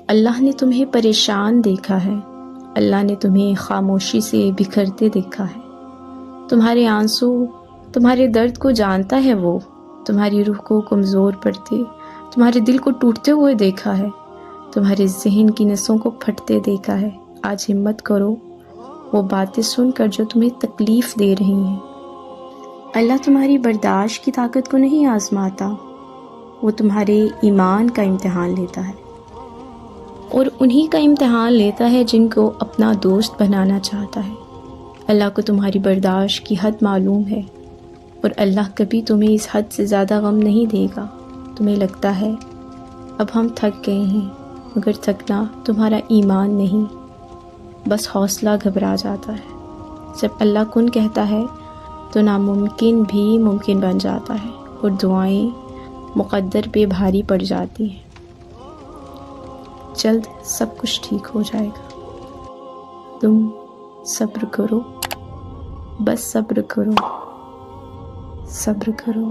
اللہ نے تمہیں پریشان دیکھا ہے، اللہ نے تمہیں خاموشی سے بکھرتے دیکھا ہے، تمہارے آنسو، تمہارے درد کو جانتا ہے وہ، تمہاری روح کو کمزور پڑتے، تمہارے دل کو ٹوٹتے ہوئے دیکھا ہے، تمہارے ذہن کی نسوں کو پھٹتے دیکھا ہے۔ آج ہمت کرو وہ باتیں سن کر جو تمہیں تکلیف دے رہی ہیں۔ اللہ تمہاری برداشت کی طاقت کو نہیں آزماتا، وہ تمہارے ایمان کا امتحان لیتا ہے، اور انہی کا امتحان لیتا ہے جن کو اپنا دوست بنانا چاہتا ہے۔ اللہ کو تمہاری برداشت کی حد معلوم ہے، اور اللہ کبھی تمہیں اس حد سے زیادہ غم نہیں دے گا۔ تمہیں لگتا ہے اب ہم تھک گئے ہیں، مگر تھکنا تمہارا ایمان نہیں، بس حوصلہ گھبرا جاتا ہے۔ جب اللہ کن کہتا ہے تو ناممکن بھی ممکن بن جاتا ہے، اور دعائیں مقدر پہ بھاری پڑ جاتی ہیں۔ جلد سب کچھ ٹھیک ہو جائے گا، تم صبر کرو، بس صبر کرو، صبر کرو۔